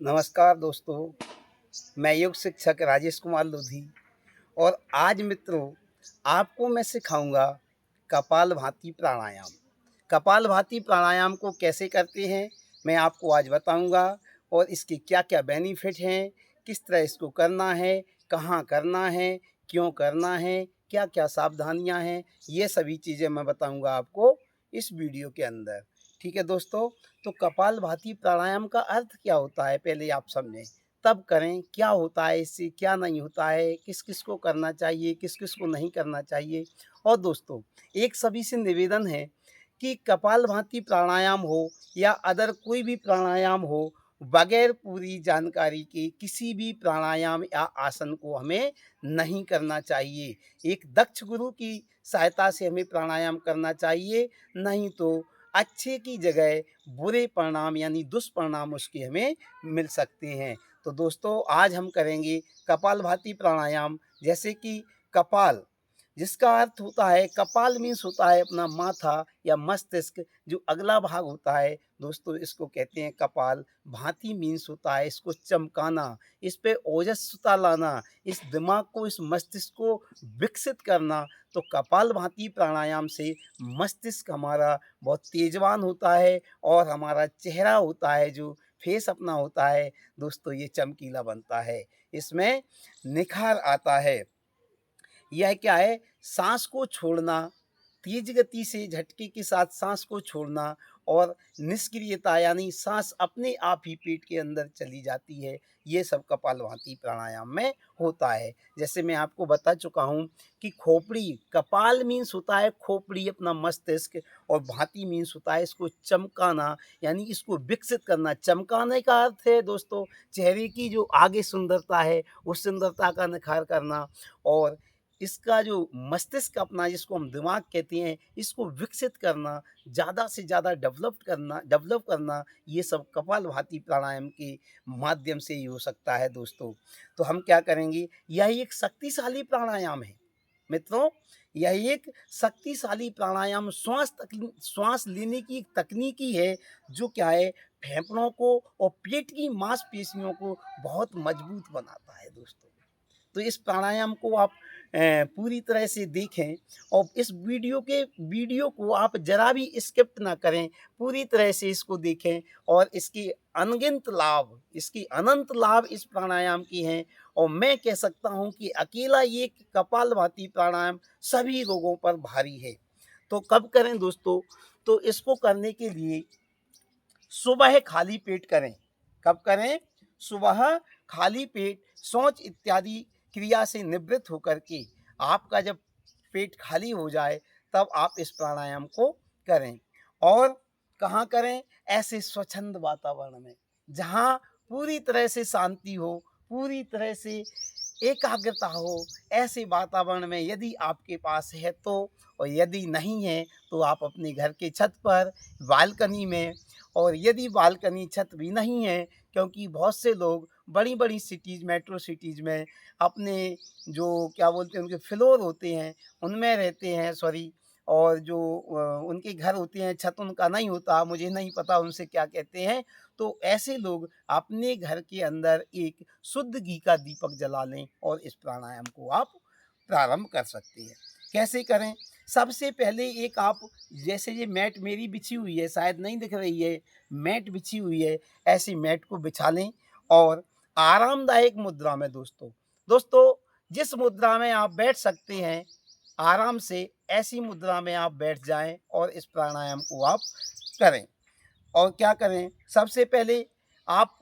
नमस्कार दोस्तों, मैं योग शिक्षक राजेश कुमार लोधी और आज मित्रों आपको मैं सिखाऊंगा कपालभाति प्राणायाम। कपालभाति प्राणायाम को कैसे करते हैं मैं आपको आज बताऊंगा और इसके क्या-क्या बेनिफिट हैं, किस तरह इसको करना है, कहाँ करना है, क्यों करना है, क्या-क्या सावधानियां हैं, ये सभी चीज़ें मैं बताऊंगा आपको इस वीडियो के अंदर। ठीक है दोस्तों, तो कपालभाति प्राणायाम का अर्थ क्या होता है पहले आप समझें, तब करें, क्या होता है इससे, क्या नहीं होता है, किस-किस को करना चाहिए, किस-किस को नहीं करना चाहिए। और दोस्तों, एक सभी से निवेदन है कि कपालभाति प्राणायाम हो या अदर कोई भी प्राणायाम हो, बगैर पूरी जानकारी के किसी भी प्राणायाम या आसन को हमें नहीं करना चाहिए। एक दक्ष गुरु की सहायता से हमें प्राणायाम करना चाहिए, नहीं तो अच्छे की जगह बुरे परिणाम यानी दुष्परिणाम उसके हमें मिल सकते हैं। तो दोस्तों आज हम करेंगे कपालभाति प्राणायाम। जैसे कि कपाल जिसका अर्थ होता है, कपाल मीन्स होता है अपना माथा या मस्तिष्क, जो अगला भाग होता है दोस्तों इसको कहते हैं कपाल। भांति मीन्स होता है इसको चमकाना, इस पे ओजस्वता लाना, इस दिमाग को, इस मस्तिष्क को विकसित करना। तो कपाल भांति प्राणायाम से मस्तिष्क हमारा बहुत तेजवान होता है और हमारा चेहरा होता है, जो फेस अपना होता है दोस्तों, ये चमकीला बनता है, इसमें निखार आता है। यह क्या है, सांस को छोड़ना, तेज गति से झटके के साथ सांस को छोड़ना और निष्क्रियता यानी सांस अपने आप ही पेट के अंदर चली जाती है, ये सब कपालभाति प्राणायाम में होता है। जैसे मैं आपको बता चुका हूँ कि खोपड़ी, कपाल मीन्स होता है खोपड़ी अपना मस्तिष्क, और भांति मीन्स होता है इसको चमकाना यानी इसको विकसित करना। चमकाने का अर्थ है दोस्तों चेहरे की जो आगे सुंदरता है उस सुंदरता का निखार करना, और इसका जो मस्तिष्क अपना जिसको हम दिमाग कहते हैं इसको विकसित करना, ज़्यादा से ज़्यादा डेवलप करना, ये सब कपालभाति प्राणायाम के माध्यम से ही हो सकता है दोस्तों। तो हम क्या करेंगे, यह एक शक्तिशाली प्राणायाम है मित्रों, यह एक शक्तिशाली प्राणायाम श्वास लेने की एक तकनीकी है, जो क्या है फेफड़ों को और पेट की मांसपेशियों को बहुत मजबूत बनाता है दोस्तों। तो इस प्राणायाम को आप पूरी तरह से देखें और इस वीडियो को आप ज़रा भी स्किप ना करें, पूरी तरह से इसको देखें और इसकी अनगिनत लाभ, इसकी अनंत लाभ इस प्राणायाम की हैं। और मैं कह सकता हूँ कि अकेला ये कपालभाति प्राणायाम सभी रोगों पर भारी है। तो कब करें दोस्तों, तो इसको करने के लिए सुबह खाली पेट करें। कब करें, सुबह खाली पेट शौच इत्यादि क्रिया से निवृत्त होकर के आपका जब पेट खाली हो जाए तब आप इस प्राणायाम को करें। और कहाँ करें, ऐसे स्वच्छंद वातावरण में जहाँ पूरी तरह से शांति हो, पूरी तरह से एकाग्रता हो, ऐसे वातावरण में यदि आपके पास है तो, और यदि नहीं है तो आप अपने घर के छत पर, बालकनी में, और यदि बालकनी छत भी नहीं है, क्योंकि बहुत से लोग बड़ी-बड़ी सिटीज़, मेट्रो सिटीज़ में अपने जो क्या बोलते हैं उनके फ्लोर होते हैं, उनमें रहते हैं, सॉरी, और जो उनके घर होते हैं छत उनका नहीं होता, मुझे नहीं पता उनसे क्या कहते हैं। तो ऐसे लोग अपने घर के अंदर एक शुद्ध घी का दीपक जला लें और इस प्राणायाम को आप प्रारंभ कर सकते हैं। कैसे करें? सबसे पहले एक आप, जैसे ये मैट मेरी बिछी हुई है, शायद नहीं दिख रही है, मैट बिछी हुई है, ऐसी मैट को बिछा लें और आरामदायक मुद्रा में दोस्तों जिस मुद्रा में आप बैठ सकते हैं आराम से, ऐसी मुद्रा में आप बैठ जाएं और इस प्राणायाम को आप करें। और क्या करें, सबसे पहले आप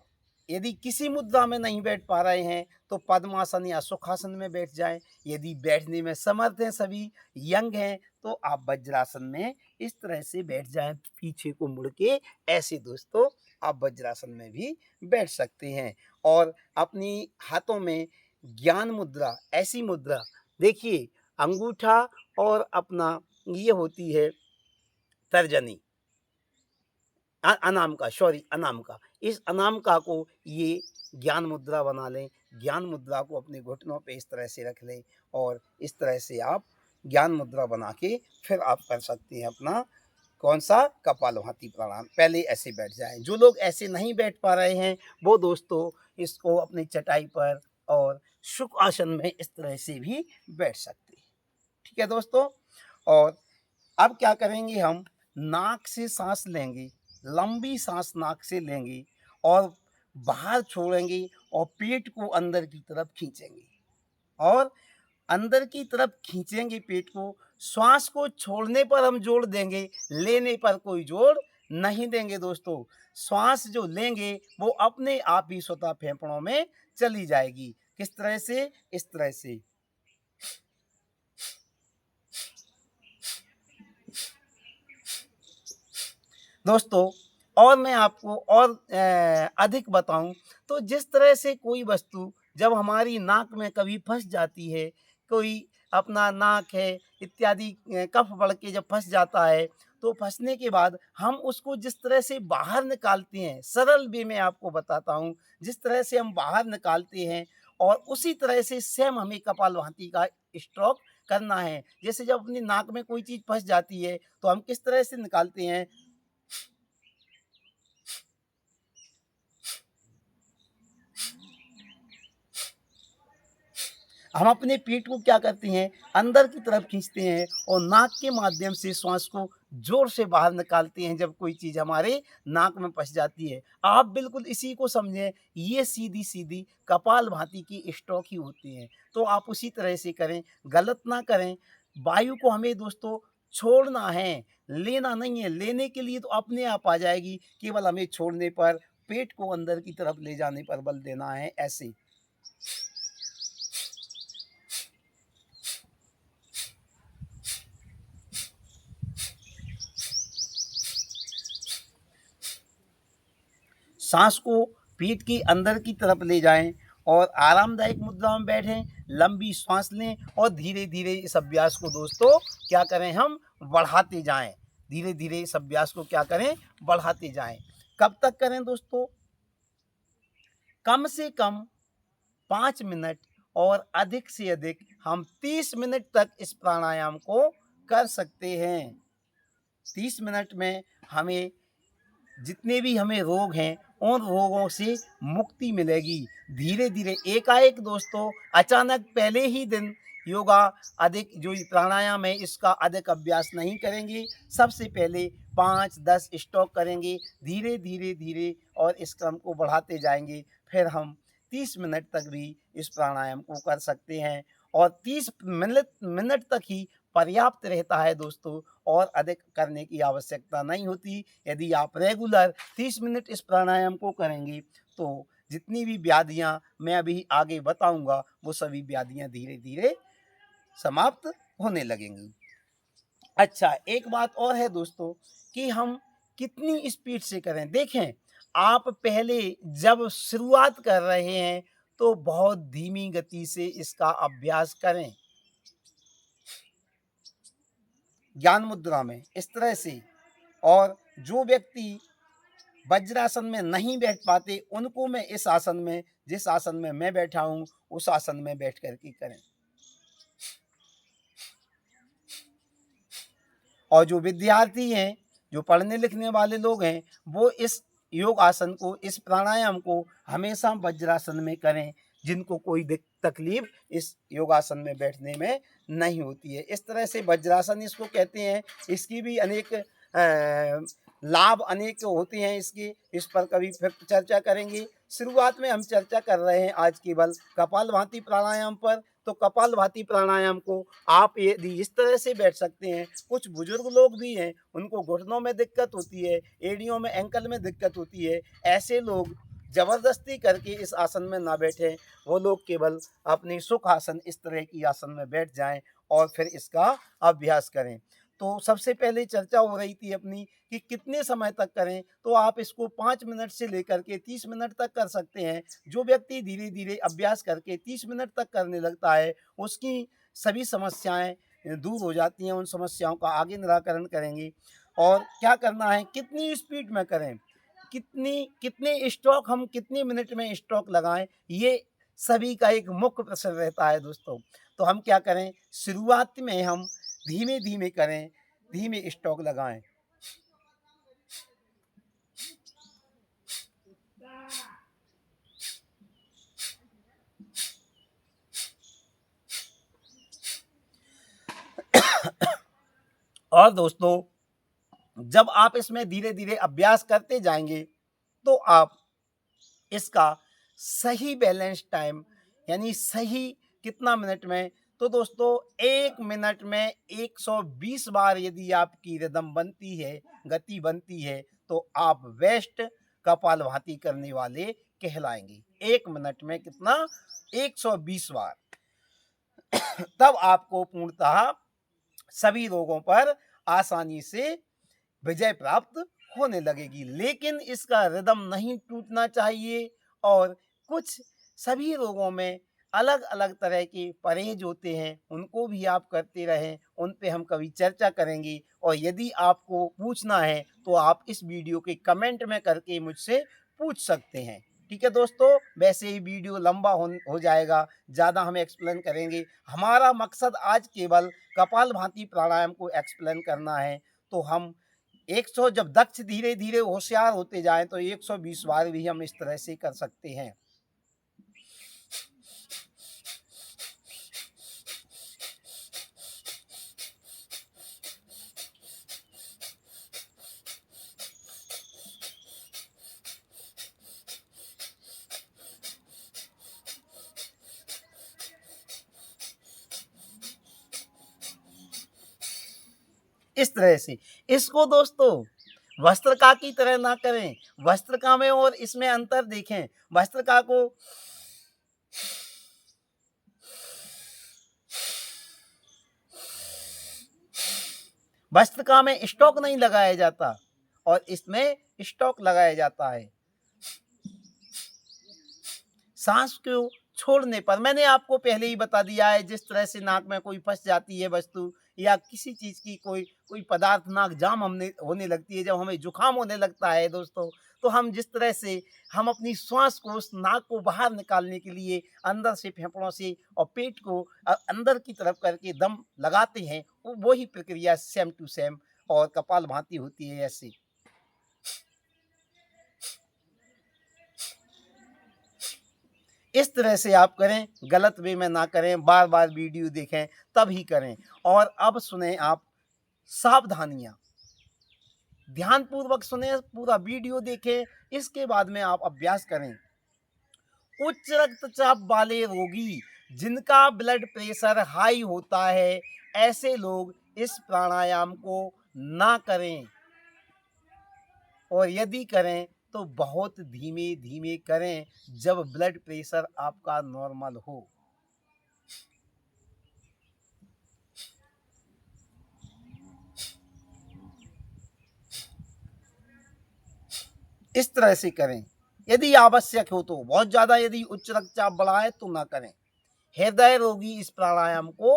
यदि किसी मुद्रा में नहीं बैठ पा रहे हैं तो पद्मासन या सुखासन में बैठ जाएं। यदि बैठने में समर्थ हैं, सभी यंग हैं, तो आप वज्रासन में इस तरह से बैठ जाएं, पीछे को मुड़ के। ऐसे दोस्तों आप वज्रासन में भी बैठ सकते हैं। और अपनी हाथों में ज्ञान मुद्रा, ऐसी मुद्रा देखिए, अंगूठा और अपना ये होती है तर्जनी, अनामिका, सॉरी अनामिका, इस अनामिका को ये ज्ञान मुद्रा बना लें। ज्ञान मुद्रा को अपने घुटनों पे इस तरह से रख लें और इस तरह से आप ज्ञान मुद्रा बना के फिर आप कर सकते हैं अपना कौन सा? कपालभाति प्राणायाम। पहले ऐसे बैठ जाएं। जो लोग ऐसे नहीं बैठ पा रहे हैं वो दोस्तों इसको अपनी चटाई पर और सुख आसन में इस तरह से भी बैठ सकते हैं। ठीक है दोस्तों। और अब क्या करेंगे, हम नाक से सांस लेंगे, लंबी सांस नाक से लेंगे और बाहर छोड़ेंगे और पेट को अंदर की तरफ खींचेंगे और अंदर की तरफ खींचेंगे पेट को। श्वास को छोड़ने पर हम जोड़ देंगे, लेने पर कोई जोड़ नहीं देंगे दोस्तों। श्वास जो लेंगे वो अपने आप ही स्वतः फेफड़ों में चली जाएगी। किस तरह से? इस तरह से। दोस्तों और मैं आपको और अधिक बताऊं तो जिस तरह से कोई वस्तु जब हमारी नाक में कभी फंस जाती है, कोई अपना नाक है इत्यादि कफ बढ़ के जब फंस जाता है, तो फंसने के बाद हम उसको जिस तरह से बाहर निकालते हैं, सरल वे में आपको बताता हूँ, जिस तरह से हम बाहर निकालते हैं और उसी तरह से सेम हमें कपालभाति का स्ट्रोक करना है। जैसे जब अपनी नाक में कोई चीज़ फंस जाती है तो हम किस तरह से निकालते हैं, हम अपने पेट को क्या करते हैं, अंदर की तरफ खींचते हैं और नाक के माध्यम से श्वास को जोर से बाहर निकालते हैं जब कोई चीज़ हमारे नाक में फंस जाती है। आप बिल्कुल इसी को समझें, ये सीधी-सीधी कपालभाति की स्ट्रोक ही होती हैं। तो आप उसी तरह से करें, गलत ना करें। वायु को हमें दोस्तों छोड़ना है, लेना नहीं है। लेने के लिए तो अपने आप आ जाएगी, केवल हमें छोड़ने पर, पेट को अंदर की तरफ ले जाने पर बल देना है, ऐसे। सांस को पीठ के अंदर की तरफ ले जाएं और आरामदायक मुद्रा में बैठें, लंबी सांस लें और धीरे धीरे इस अभ्यास को दोस्तों क्या करें, हम बढ़ाते जाएं। धीरे धीरे इस अभ्यास को क्या करें, बढ़ाते जाएं। कब तक करें दोस्तों? कम से कम 5 मिनट और अधिक से अधिक हम 30 मिनट तक इस प्राणायाम को कर सकते हैं। 30 मिनट में हमें जितने भी हमें रोग हैं उन रोगों से मुक्ति मिलेगी। धीरे धीरे एकाएक दोस्तों अचानक पहले ही दिन योगा अधिक जो प्राणायाम है इसका अधिक अभ्यास नहीं करेंगे। सबसे पहले 5-10 स्टॉक करेंगे, धीरे धीरे धीरे और इस क्रम को बढ़ाते जाएंगे। फिर हम 30 मिनट तक भी इस प्राणायाम को कर सकते हैं और 30 मिनट तक ही पर्याप्त रहता है दोस्तों, और अधिक करने की आवश्यकता नहीं होती। यदि आप रेगुलर 30 मिनट इस प्राणायाम को करेंगे तो जितनी भी व्याधियां मैं अभी आगे बताऊंगा वो सभी व्याधियां धीरे धीरे समाप्त होने लगेंगी। अच्छा, एक बात और है दोस्तों कि हम कितनी स्पीड से करें। देखें, आप पहले जब शुरुआत कर रहे हैं तो बहुत धीमी गति से इसका अभ्यास करें, ज्ञान मुद्रा में इस तरह से। और जो व्यक्ति वज्रासन में नहीं बैठ पाते उनको मैं इस आसन में, जिस आसन में मैं बैठा हूं उस आसन में बैठ करके करें। और जो विद्यार्थी हैं, जो पढ़ने लिखने वाले लोग हैं, वो इस योग आसन को, इस प्राणायाम को हमेशा वज्रासन में करें, जिनको कोई तकलीफ इस योगासन में बैठने में नहीं होती है। इस तरह से वज्रासन इसको कहते हैं। इसकी भी अनेक लाभ अनेक होते हैं इसके, इस पर कभी फिर चर्चा करेंगे। शुरुआत में हम चर्चा कर रहे हैं आज केवल कपालभाति प्राणायाम पर। तो कपालभाति प्राणायाम को आप यदि इस तरह से बैठ सकते हैं। कुछ बुजुर्ग लोग भी हैं, उनको घुटनों में दिक्कत होती है, एड़ियों में, एंकल में दिक्कत होती है। ऐसे लोग जबरदस्ती करके इस आसन में ना बैठें, वो लोग केवल अपनी सुख आसन, इस तरह की आसन में बैठ जाएं और फिर इसका अभ्यास करें। तो सबसे पहले चर्चा हो रही थी अपनी कि कितने समय तक करें, तो आप इसको 5 मिनट से लेकर के 30 मिनट तक कर सकते हैं। जो व्यक्ति धीरे धीरे अभ्यास करके 30 मिनट तक करने लगता है उसकी सभी समस्याएं दूर हो जाती हैं। उन समस्याओं का आगे निराकरण करेंगे। और क्या करना है, कितनी स्पीड में करें, कितने स्ट्रोक, हम कितने मिनट में स्ट्रोक लगाएं, ये सभी का एक मुख्य प्रश्न रहता है दोस्तों। तो हम क्या करें, शुरुआत में हम धीमे धीमे करें, धीमे स्ट्रोक लगाएं। और दोस्तों, जब आप इसमें धीरे धीरे अभ्यास करते जाएंगे तो आप इसका सही बैलेंस टाइम, यानी सही कितना मिनट में, तो दोस्तों 1 मिनट में 120 बार यदि आपकी रिदम बनती है, गति बनती है, तो आप बेस्ट कपालभाति करने वाले कहलाएंगे। 1 मिनट में कितना? 120 बार। तब आपको पूर्णतः सभी रोगों पर आसानी से विजय प्राप्त होने लगेगी। लेकिन इसका रिदम नहीं टूटना चाहिए। और कुछ सभी रोगों में अलग अलग तरह के परहेज होते हैं, उनको भी आप करते रहें, उन पे हम कभी चर्चा करेंगे। और यदि आपको पूछना है तो आप इस वीडियो के कमेंट में करके मुझसे पूछ सकते हैं। ठीक है दोस्तों, वैसे ही वीडियो लंबा हो जाएगा, ज़्यादा हम एक्सप्लेन करेंगे। हमारा मकसद आज केवल कपालभाति प्राणायाम को एक्सप्लेन करना है। तो हम 100, जब दक्ष धीरे धीरे होशियार होते जाएं तो 120 बार भी हम इस तरह से कर सकते हैं। इस तरह से इसको दोस्तों वस्त्रका की तरह ना करें। वस्त्रका में और इसमें अंतर देखें। वस्त्रका को वस्त्रका में स्टॉक नहीं लगाया जाता और इसमें स्टॉक लगाया जाता है। सांस को छोड़ने पर, मैंने आपको पहले ही बता दिया है, जिस तरह से नाक में कोई फंस जाती है वस्तु या किसी चीज की कोई कोई पदार्थ नाक जाम हमने होने लगती है, जब हमें जुकाम होने लगता है दोस्तों, तो हम जिस तरह से हम अपनी श्वास को उस नाक को बाहर निकालने के लिए अंदर से फेफड़ों से और पेट को अंदर की तरफ करके दम लगाते हैं, वो ही प्रक्रिया सेम टू सेम और कपालभाति होती है। ऐसे इस तरह से आप करें, गलत वे में ना करें, बार बार वीडियो देखें तब ही करें। और अब सुने आप सावधानियां, ध्यानपूर्वक सुने, पूरा वीडियो देखें, इसके बाद में आप अभ्यास करें। उच्च रक्तचाप वाले रोगी, जिनका ब्लड प्रेशर हाई होता है, ऐसे लोग इस प्राणायाम को ना करें। और यदि करें तो बहुत धीमे धीमे करें, जब ब्लड प्रेशर आपका नॉर्मल हो। इस तरह से करें। यदि आवश्यक हो तो, बहुत ज़्यादा यदि उच्च रक्तचाप बढ़ा है तो ना करें। हृदय रोगी इस प्राणायाम को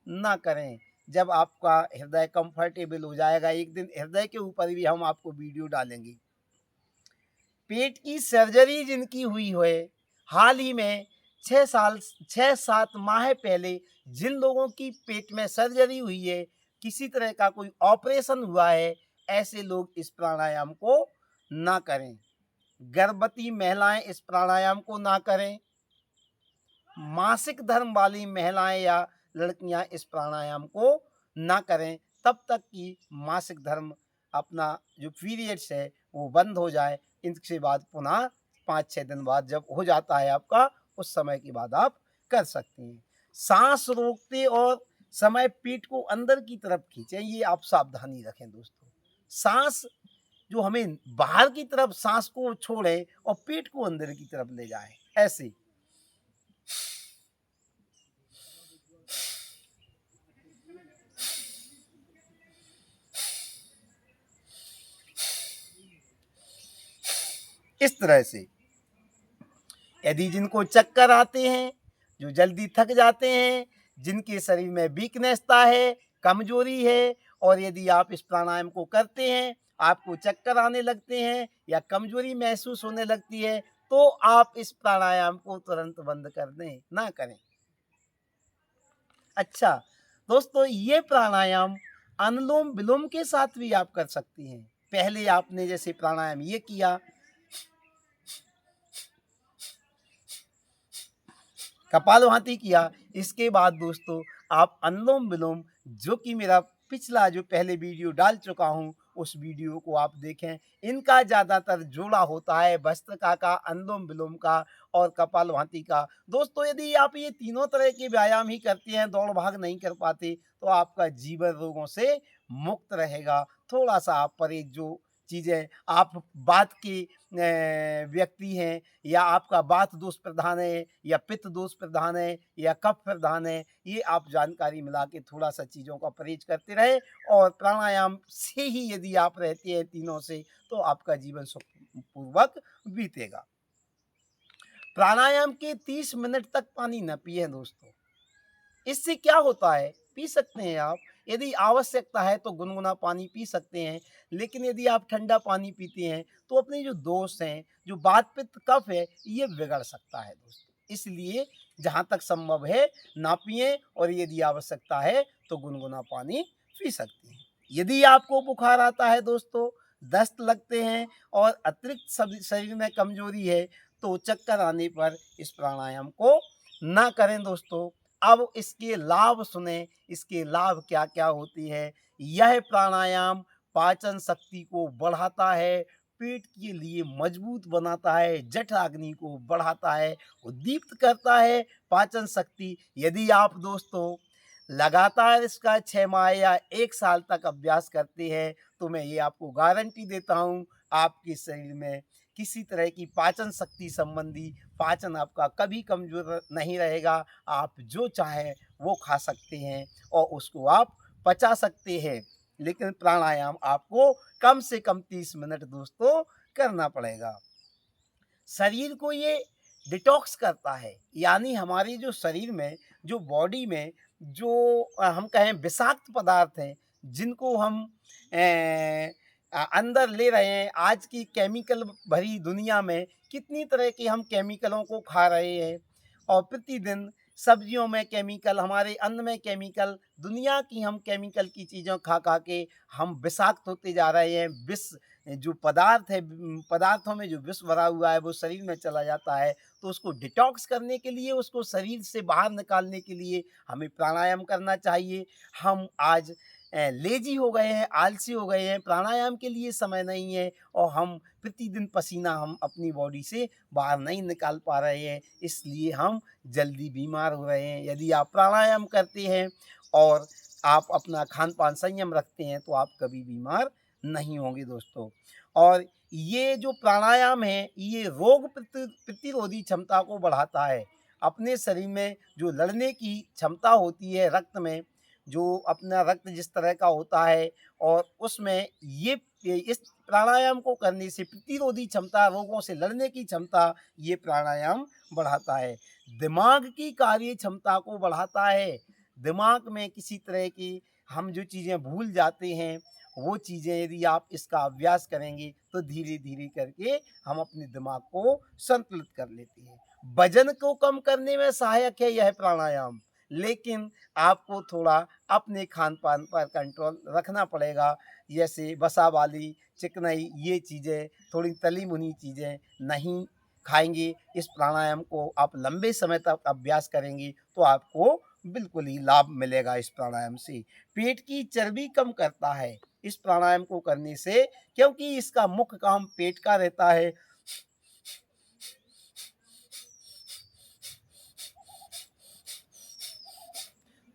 ना करें। जब आपका हृदय कंफर्टेबल हो जाएगा, एक दिन हृदय के ऊपर भी हम आपको वीडियो डालेंगे। पेट की सर्जरी जिनकी हुई है, हाल ही में 6 7 माह पहले जिन लोगों की पेट में सर्जरी हुई है, किसी तरह का कोई ऑपरेशन हुआ है, ऐसे लोग इस प्राणायाम को ना करें। गर्भवती महिलाएं इस प्राणायाम को ना करें। मासिक धर्म वाली महिलाएं या लड़कियां इस प्राणायाम को ना करें, तब तक कि मासिक धर्म, अपना जो पीरियड्स है वो बंद हो जाए। इनके बाद पुनः 5 6 दिन बाद जब हो जाता है आपका, उस समय के बाद आप कर सकते हैं। सांस रोकते और समय पेट को अंदर की तरफ खींचें, ये आप सावधानी रखें दोस्तों। सांस जो हमें बाहर की तरफ सांस को छोड़े और पेट को अंदर की तरफ ले जाए, ऐसे। इस तरह से यदि जिनको चक्कर आते हैं, जो जल्दी थक जाते हैं, जिनके शरीर में वीकनेसता है, कमजोरी है, और यदि आप इस प्राणायाम को करते हैं, आपको चक्कर आने लगते हैं या कमजोरी महसूस होने लगती है, तो आप इस प्राणायाम को तुरंत बंद कर दें, ना करें। अच्छा दोस्तों, ये प्राणायाम अनुलोम विलोम के साथ भी आप कर सकती हैं। पहले आपने जैसे प्राणायाम ये किया, कपालभाति किया, इसके बाद दोस्तों आप अनुलोम विलोम, जो कि मेरा पिछला जो पहले वीडियो डाल चुका हूँ उस वीडियो को आप देखें। इनका ज़्यादातर जोड़ा होता है भस्त्रिका का, अनुलोम विलोम का और कपालभाति का। दोस्तों यदि आप ये तीनों तरह के व्यायाम ही करते हैं, दौड़ भाग नहीं कर पाते, तो आपका जीवन रोगों से मुक्त रहेगा। थोड़ा सा आप परहेज जो चीज़ें आप वात के व्यक्ति हैं या आपका वात दोष प्रधान है या पित्त दोष प्रधान है या कफ प्रधान है, ये आप जानकारी मिला के थोड़ा सा चीज़ों का परहेज करते रहें और प्राणायाम से ही यदि आप रहते हैं तीनों से, तो आपका जीवन सुखपूर्वक बीतेगा। प्राणायाम के 30 मिनट तक पानी न पिए दोस्तों। इससे क्या होता है, पी सकते हैं आप, यदि आवश्यकता है तो गुनगुना पानी पी सकते हैं, लेकिन यदि आप ठंडा पानी पीते हैं तो अपने जो दोष हैं, जो वात पित्त कफ है, ये बिगड़ सकता है दोस्तों। इसलिए जहाँ तक संभव है ना पिएं और यदि आवश्यकता है तो गुनगुना पानी पी सकते हैं। यदि आपको बुखार आता है दोस्तों, दस्त लगते हैं और अतिरिक्त शरीर में कमजोरी है, तो चक्कर आने पर इस प्राणायाम को ना करें दोस्तों। अब इसके लाभ सुने, इसके लाभ क्या क्या होती है। यह प्राणायाम पाचन शक्ति को बढ़ाता है, पेट के लिए मजबूत बनाता है, जठराग्नि को बढ़ाता है, उद्दीप्त करता है पाचन शक्ति। यदि आप दोस्तों लगातार इसका 6 माह या 1 साल तक अभ्यास करते हैं, तो मैं ये आपको गारंटी देता हूँ आपके शरीर में किसी तरह की पाचन शक्ति संबंधी पाचन आपका कभी कमजोर नहीं रहेगा। आप जो चाहें वो खा सकते हैं और उसको आप पचा सकते हैं। लेकिन प्राणायाम आपको कम से कम 30 मिनट दोस्तों करना पड़ेगा। शरीर को ये डिटॉक्स करता है, यानी हमारी जो शरीर में, जो बॉडी में जो हम कहें विषाक्त पदार्थ हैं, जिनको हम अंदर ले रहे हैं। आज की केमिकल भरी दुनिया में कितनी तरह के हम केमिकलों को खा रहे हैं और प्रतिदिन सब्जियों में केमिकल, हमारे अन्न में केमिकल, दुनिया की हम केमिकल की चीज़ों खा खा के हम विषाक्त होते जा रहे हैं। विष जो पदार्थ है, पदार्थों में जो विष भरा हुआ है वो शरीर में चला जाता है। तो उसको डिटॉक्स करने के लिए, उसको शरीर से बाहर निकालने के लिए हमें प्राणायाम करना चाहिए। हम आज लेजी हो गए हैं, आलसी हो गए हैं, प्राणायाम के लिए समय नहीं है और हम प्रतिदिन पसीना हम अपनी बॉडी से बाहर नहीं निकाल पा रहे हैं, इसलिए हम जल्दी बीमार हो रहे हैं। यदि आप प्राणायाम करते हैं और आप अपना खान पान संयम रखते हैं तो आप कभी बीमार नहीं होंगे दोस्तों। और ये जो प्राणायाम है ये रोग प्रतिरोधी क्षमता को बढ़ाता है। अपने शरीर में जो लड़ने की क्षमता होती है रक्त में, जो अपना रक्त जिस तरह का होता है और उसमें ये इस प्राणायाम को करने से प्रतिरोधी क्षमता, रोगों से लड़ने की क्षमता ये प्राणायाम बढ़ाता है। दिमाग की कार्य क्षमता को बढ़ाता है। दिमाग में किसी तरह की हम जो चीज़ें भूल जाते हैं, वो चीज़ें यदि आप इसका अभ्यास करेंगे तो धीरे धीरे करके हम अपने दिमाग को संतुलित कर लेते हैं। वजन को कम करने में सहायक है यह प्राणायाम, लेकिन आपको थोड़ा अपने खान पान पर कंट्रोल रखना पड़ेगा। जैसे वसा वाली, चिकनाई, ये चीज़ें, थोड़ी तली भुनी चीज़ें नहीं खाएंगे। इस प्राणायाम को आप लंबे समय तक अभ्यास करेंगे तो आपको बिल्कुल ही लाभ मिलेगा इस प्राणायाम से। पेट की चर्बी कम करता है इस प्राणायाम को करने से, क्योंकि इसका मुख्य काम पेट का रहता है।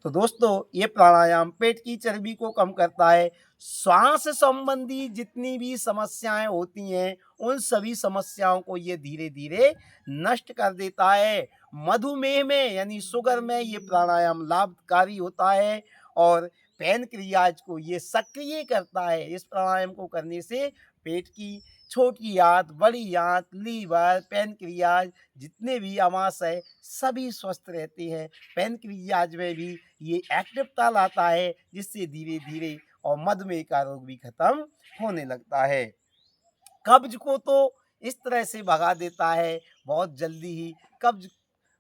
तो दोस्तों ये प्राणायाम पेट की चर्बी को कम करता है। श्वास संबंधी जितनी भी समस्याएं होती हैं उन सभी समस्याओं को ये धीरे धीरे नष्ट कर देता है। मधुमेह में यानी शुगर में ये प्राणायाम लाभकारी होता है और पैनक्रियाज को ये सक्रिय करता है। इस प्राणायाम को करने से पेट की छोटी आंत, बड़ी आंत, लीवर, पैनक्रियाज जितने भी अमाशय सभी स्वस्थ रहते हैं। पैनक्रियाज में भी ये एक्टिवता लाता है, जिससे धीरे धीरे और मधुमेह का रोग भी खत्म होने लगता है। कब्ज को तो इस तरह से भगा देता है बहुत जल्दी ही। कब्ज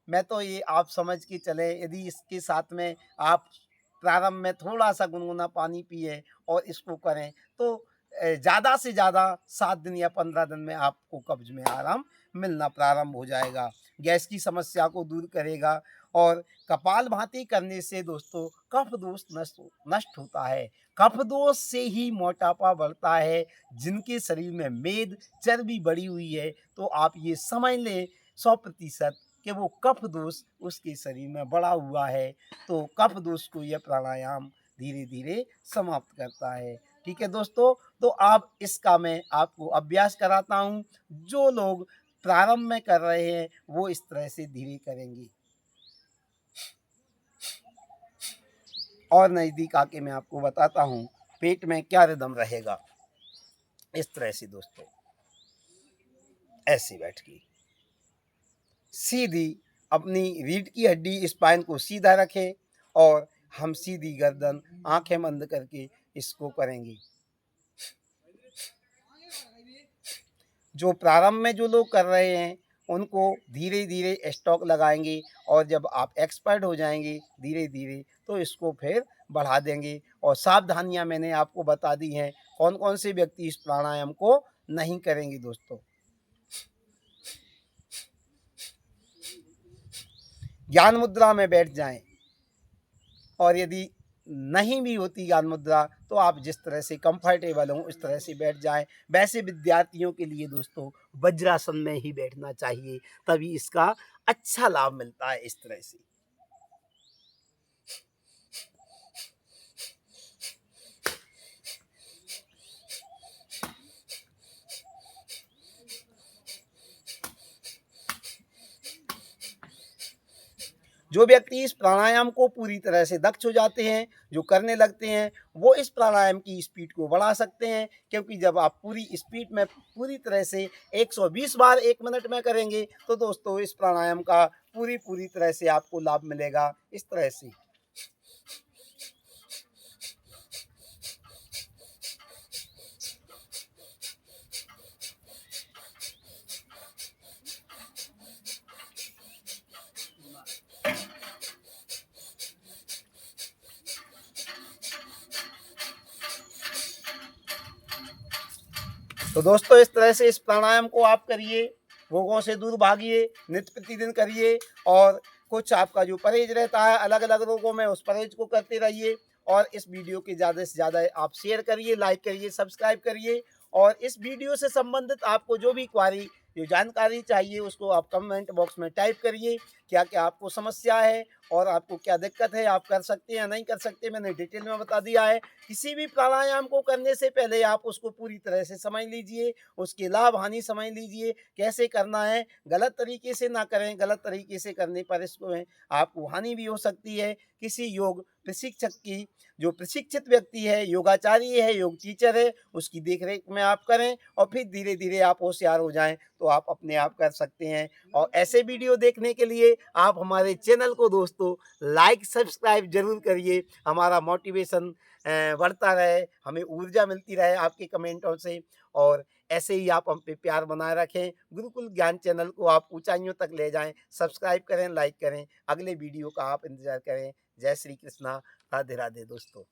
मैं तो ये आप समझ के चले, यदि इसके साथ में आप प्रारंभ में थोड़ा सा गुनगुना पानी पिए और इसको करें तो ज़्यादा से ज़्यादा 7 दिन या 15 दिन में आपको कब्ज में आराम मिलना प्रारंभ हो जाएगा। गैस की समस्या को दूर करेगा और कपालभाति करने से दोस्तों कफ दोष नष्ट होता है। कफ दोष से ही मोटापा बढ़ता है। जिनके शरीर में मेद चर्बी बढ़ी हुई है तो आप ये समझ लें 100% कि वो कफ दोष उसके शरीर में बढ़ा हुआ है। तो कफ दोष को यह प्राणायाम धीरे धीरे समाप्त करता है। ठीक है दोस्तों, तो आप इसका मैं आपको अभ्यास कराता हूँ। जो लोग प्रारंभ में कर रहे हैं वो इस तरह से धीरे करेंगे। और नज़दीक आके मैं आपको बताता हूँ पेट में क्या रिदम रहेगा। इस तरह से दोस्तों, ऐसे बैठ के सीधी अपनी रीढ़ की हड्डी स्पाइन को सीधा रखें और हम सीधी गर्दन आंखें बंद करके इसको करेंगे। जो प्रारंभ में जो लोग कर रहे हैं उनको धीरे धीरे स्टॉक लगाएंगे और जब आप एक्सपर्ट हो जाएंगे धीरे धीरे तो इसको फिर बढ़ा देंगे। और सावधानियां मैंने आपको बता दी हैं कौन कौन से व्यक्ति इस प्राणायाम को नहीं करेंगे दोस्तों। ज्ञान मुद्रा में बैठ जाएं और यदि नहीं भी होती ज्ञान मुद्रा तो आप जिस तरह से कंफर्टेबल हो उस तरह से बैठ जाएं। वैसे विद्यार्थियों के लिए दोस्तों वज्रासन में ही बैठना चाहिए, तभी इसका अच्छा लाभ मिलता है। इस तरह से जो व्यक्ति इस प्राणायाम को पूरी तरह से दक्ष हो जाते हैं, जो करने लगते हैं, वो इस प्राणायाम की स्पीड को बढ़ा सकते हैं। क्योंकि जब आप पूरी स्पीड में पूरी तरह से 120 बार 1 मिनट में करेंगे तो दोस्तों इस प्राणायाम का पूरी तरह से आपको लाभ मिलेगा। इस तरह से तो दोस्तों इस तरह से इस प्राणायाम को आप करिए, रोगों से दूर भागिए, नित्य प्रतिदिन करिए। और कुछ आपका जो परहेज रहता है अलग अलग रोगों में उस परहेज को करते रहिए। और इस वीडियो के ज़्यादा से ज़्यादा आप शेयर करिए, लाइक करिए, सब्सक्राइब करिए। और इस वीडियो से संबंधित आपको जो भी क्वारी जो जानकारी चाहिए उसको आप कमेंट बॉक्स में टाइप करिए। क्या क्या आपको समस्या है और आपको क्या दिक्कत है, आप कर सकते हैं या नहीं कर सकते, मैंने डिटेल में बता दिया है। किसी भी प्राणायाम को करने से पहले आप उसको पूरी तरह से समझ लीजिए, उसके लाभ हानि समझ लीजिए, कैसे करना है। गलत तरीके से ना करें, गलत तरीके से करने पर इसको आपको हानि भी हो सकती है। किसी योग प्रशिक्षक की जो प्रशिक्षित व्यक्ति है, योगाचार्य है, योग टीचर है, उसकी देखरेख में आप करें और फिर धीरे धीरे आप होशियार हो जाएं तो आप अपने आप कर सकते हैं। और ऐसे वीडियो देखने के लिए आप हमारे चैनल को दोस्तों लाइक सब्सक्राइब जरूर करिए। हमारा मोटिवेशन बढ़ता रहे, हमें ऊर्जा मिलती रहे आपके कमेंटों से। और ऐसे ही आप हम पे प्यार बनाए रखें। गुरुकुल ज्ञान चैनल को आप ऊंचाइयों तक ले जाएं। सब्सक्राइब करें, लाइक करें, अगले वीडियो का आप इंतजार करें। जय श्री कृष्णा, राधे राधे दोस्तों।